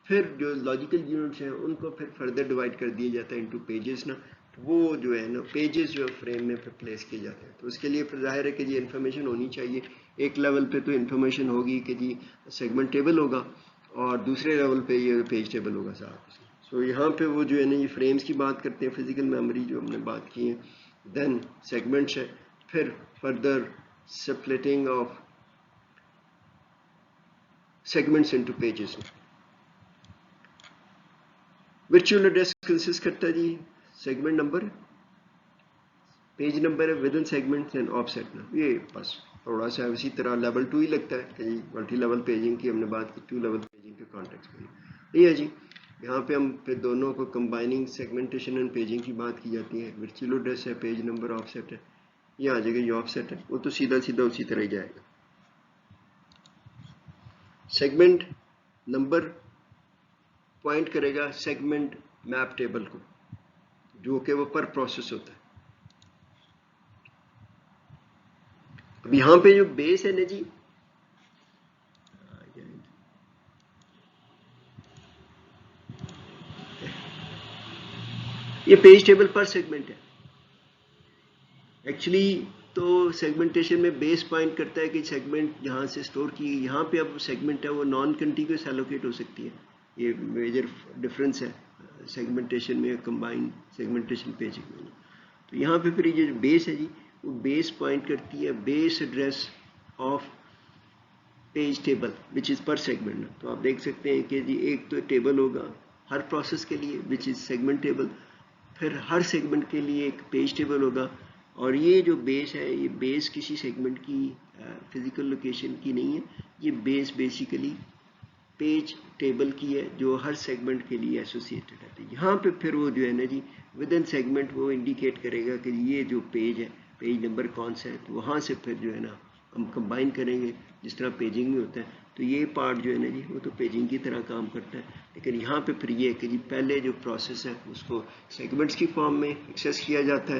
پھر جو لاجیکل یونٹس ہیں ان کو پھر فردر ڈیوائڈ کر دیا جاتا ہے انٹو پیجز نا. وہ جو ہے نا پیجز جو فریم میں پھر پلیس کیے جاتے ہیں. تو اس کے لیے پھر ظاہر ہے کہ جی انفارمیشن ہونی چاہیے. ایک لیول پہ تو انفارمیشن ہوگی کہ جی سیگمنٹ ٹیبل ہوگا اور دوسرے لیول پہ یہ پیج ٹیبل ہوگا صاحب. سو یہاں پہ وہ جو ہے نا یہ فریمز کی بات کرتے ہیں, فزیکل میموری جو ہم نے بات کی ہے. دین سیگمنٹس ہے, پھر further splitting of segments into pages. Virtual address consists کرتا ہے جی segment number, page number ہے within segments and offset نا. یہ بس تھوڑا سا اسی طرح لیول 2 ہی لگتا ہے کہ جی ملٹی لیول پیجنگ کی ہم نے بات کی, 2 لیول پیجنگ کے کانٹیکس میں. یہ ہے جی یہاں پہ ہم پھر دونوں کو کمبائننگ سیگمنٹیشن اینڈ پیجنگ کی بات کی جاتی ہے. ورچوئل ایڈریس ہے, پیج نمبر آف سیٹ ہے, یہ آ جائے گا یہ آف سیٹ ہے, وہ تو سیدھا سیدھا اسی طرح ہی جائے گا. سیگمنٹ نمبر پوائنٹ کرے گا سیگمنٹ میپ ٹیبل کو جو کہ وہ پر پروسیس ہوتا ہے. اب یہاں پہ جو بیس ہے نا جی یہ پیج ٹیبل پر سیگمنٹ ہے. ایکچولی تو سیگمنٹیشن میں بیس پوائنٹ کرتا ہے کہ سیگمنٹ جہاں سے سٹور کی, یہاں پہ اب سیگمنٹ ہے وہ نان کنٹینیوس ایلوکیٹ ہو سکتی ہے. یہ میجر ڈفرینس ہے سیگمنٹیشن میں کمبائن سیگمنٹیشن پیجنگ میں. تو یہاں پہ پھر یہ جو بیس ہے جی وہ بیس پوائنٹ کرتی ہے بیس address of page table which is per segment. تو آپ دیکھ سکتے ہیں کہ جی ایک تو ٹیبل ہوگا ہر پروسیس کے لیے وچ از سیگمنٹ ٹیبل, پھر ہر سیگمنٹ کے لیے ایک پیج ٹیبل ہوگا. اور یہ جو بیس ہے یہ بیس کسی سیگمنٹ کی فزیکل لوکیشن کی نہیں ہے, یہ بیس بیسیکلی پیج ٹیبل کی ہے جو ہر سیگمنٹ کے لیے ایسوسیٹڈ ہے. یہاں پہ پھر وہ جو ہے نا جی ود ان سیگمنٹ وہ انڈیکیٹ کرے گا کہ یہ جو پیج ہے پیج نمبر کون سا ہے, تو وہاں سے پھر جو ہے نا ہم کمبائن کریں گے جس طرح پیجنگ میں ہوتا ہے. تو یہ پارٹ جو ہے نا جی وہ تو پیجنگ کی طرح کام کرتا ہے, لیکن یہاں پہ پھر یہ ہے کہ جی پہلے جو پروسیس ہے اس کو سیگمنٹس کی فارم میں ایکسیس کیا جاتا ہے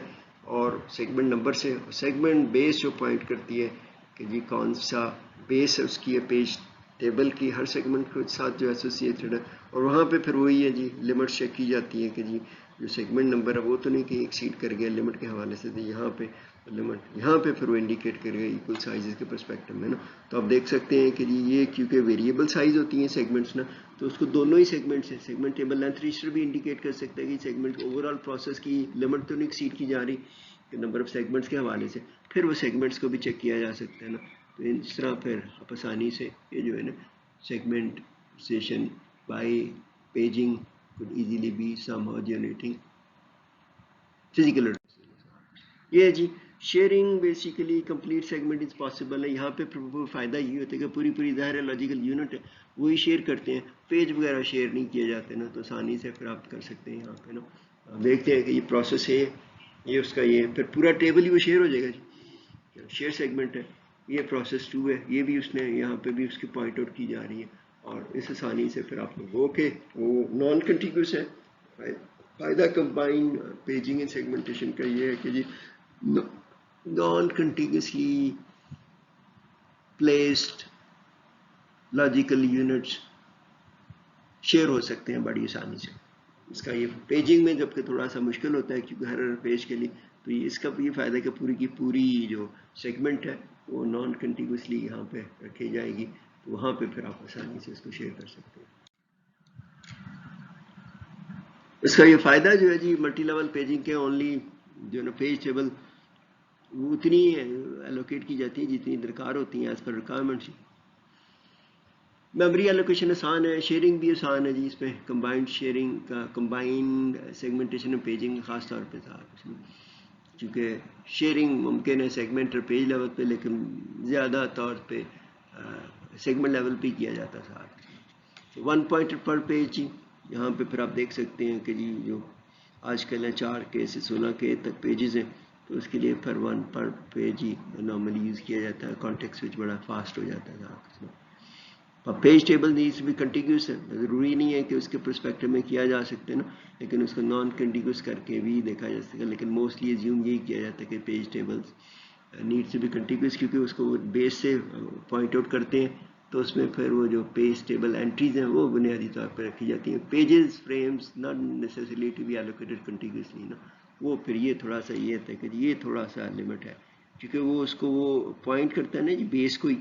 اور سیگمنٹ نمبر سے, سیگمنٹ بیس جو پوائنٹ کرتی ہے کہ جی کون سا بیس ہے اس کی پیج ٹیبل کی ہر سیگمنٹ کے ساتھ جو ایسوسیٹڈ ہے. اور وہاں پہ پھر وہی ہے جی لمٹ چیک کی جاتی ہے کہ جی جو سیگمنٹ نمبر ہے وہ تو نہیں کہ ایکسیڈ کر گیا لمٹ کے حوالے سے, تو یہاں پہ لمٹ یہاں پہ پھر وہ انڈیکیٹ کرے گا ایکول سائزز کے پرسپیکٹو میں نا. تو آپ دیکھ سکتے ہیں کہ جی یہ کیونکہ ویریبل سائز ہوتی ہیں سیگمنٹس نا, تو اس کو دونوں ہی سیگمنٹ سے سیگمنٹ ٹیبل لینتھ رجسٹر بھی انڈیکیٹ کر سکتا ہے کہ سیگمنٹ اوور آل پروسیس کی لمٹ تو نہیں ایکسیڈ کی جا رہی کہ نمبر آف سیگمنٹس کے حوالے سے, پھر وہ سیگمنٹس کو بھی چیک کیا جا سکتا ہے نا. تو اس طرح پھر آپ آسانی سے یہ جو ہے نا segmentation by paging could easily be somehow generating physical address. یہ ہے جی sharing basically complete segment is possible ہے. یہاں پہ فائدہ یہ ہوتا ہے کہ پوری ظاہر لاجیکل یونٹ ہے وہی شیئر کرتے ہیں, پیج وغیرہ شیئر نہیں کیے جاتے نا, تو آسانی سے پھر آپ کر سکتے ہیں. یہاں پہ نا دیکھتے ہیں کہ یہ پروسیس ہے یہ اس کا یہ پھر پورا ٹیبل ہی وہ شیئر ہو جائے گا جی, شیئر سیگمنٹ ہے, یہ پروسیس 2 ہے, یہ بھی اس نے یہاں پہ بھی اس کی پوائنٹ آؤٹ کی جا رہی ہے. اور اس آسانی سے پھر آپ لوگ اوکے وہ نان کنٹینیوس ہے. فائدہ کمبائن پیجنگ اینڈ سیگمنٹیشن کا یہ ہے کہ جی non continuously placed logical units share ہو سکتے ہیں بڑی آسانی سے. اس کا یہ پیجنگ میں جبکہ تھوڑا سا مشکل ہوتا ہے کیونکہ ہر پیج کے لیے, تو اس کا بھی یہ فائدہ ہے کہ پوری کی پوری جو سیگمنٹ ہے وہ نان کنٹینیوسلی یہاں پہ رکھی جائے گی, تو وہاں پہ پھر آپ آسانی سے اس کو شیئر کر سکتے ہیں. اس کا یہ فائدہ جو ہے جی ملٹی لیول پیجنگ کے اونلی جو ہے نا پیج ٹیبل وہ اتنی ایلوکیٹ کی جاتی ہے جتنی درکار ہوتی ہیں as per requirement. Memory allocation آسان ہے, شیئرنگ بھی آسان ہے جی اس میں کمبائنڈ شیئرنگ کا کمبائنڈ سیگمنٹیشن اور پیجنگ خاص طور پہ تھا اس میں, چونکہ شیئرنگ ممکن ہے سیگمنٹ اور پیج لیول پہ لیکن زیادہ طور پہ سیگمنٹ لیول پہ کیا جاتا تھا. 1 پوائنٹ پر پیج جی یہاں پہ پھر آپ دیکھ سکتے ہیں کہ جی جو آج کل 4K سے 16K تک پیجز ہیں, تو اس کے لیے پھر 1 پر پیج ہی نارملی یوز کیا جاتا ہے. کانٹیکس وچ بڑا فاسٹ ہو جاتا تھا اس میں. پیج ٹیبل نیڈز بھی کنٹینیوس ہے, ضروری نہیں ہے کہ اس کے پرسپیکٹو میں کیا جا سکتے نا, لیکن اس کو نان کنٹینیوس کر کے بھی دیکھا جا سکتا ہے. لیکن موسٹلی ایزیوم یہی کیا جاتا ہے کہ پیج ٹیبلز نیڈ سے بھی کنٹینیوس کیونکہ اس کو بیس سے پوائنٹ آؤٹ کرتے ہیں تو اس میں پھر وہ جو پیج ٹیبل انٹریز ہیں وہ بنیادی طور پر رکھی جاتی ہیں. Pages frames not necessary to be allocated continuously نا, وہ پھر یہ تھوڑا سا یہ ہے کہ یہ تھوڑا سا لمٹ ہے, کیونکہ وہ اس کو وہ پوائنٹ کرتا ہے نا جی بیس کو ہی,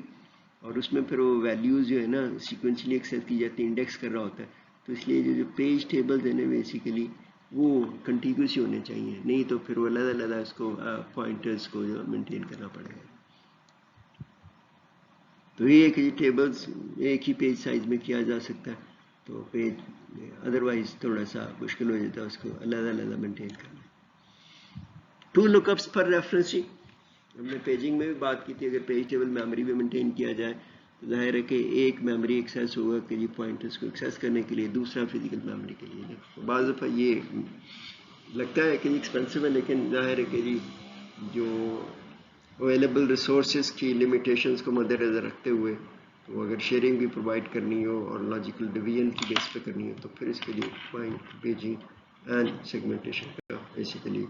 اور اس میں پھر وہ ویلیوز جو ہے نا سیکوینشلی ایکسیس کی جاتی ہے, انڈیکس کر رہا ہوتا ہے. تو اس لیے جو پیج ٹیبلز ہیں نا بیسیکلی وہ کنٹینیوس ہی ہونے چاہیے, نہیں تو پھر وہ علیحدہ علیحدہ اس کو پوائنٹرز کو جو مینٹین کرنا پڑے گا. تو یہ ہے کہ یہ ٹیبلز ایک ہی پیج سائز میں کیا جا سکتا ہے, تو پیج ادروائز تھوڑا سا مشکل ہو جاتا ہے اس کو علیحدہ علیحدہ مینٹین کرنا. 2 لک اپس پر ریفرنس, ہم نے پیجنگ میں بھی بات کی تھی, اگر پیج ٹیبل میموری میں مینٹین کیا جائے تو ظاہر ہے کہ ایک میموری ایکسیس ہوگا کہ یہ پوائنٹرز کو ایکسیس کرنے کے لیے, دوسرا فزیکل میموری کے لیے. بعض دفعہ یہ لگتا ہے کہ ایکسپینسو ہے, لیکن ظاہر ہے کہ جی جو اویلیبل ریسورسز کی لمیٹیشنز کو مد نظر رکھتے ہوئے تو اگر شیئرنگ بھی پرووائڈ کرنی ہو اور لاجیکل ڈویژن کی بیس پہ کرنی ہو تو پھر اس کے لیے پوائنٹ پیجنگ اینڈ سیگمنٹیشن کا بیسیکلی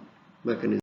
میکانزم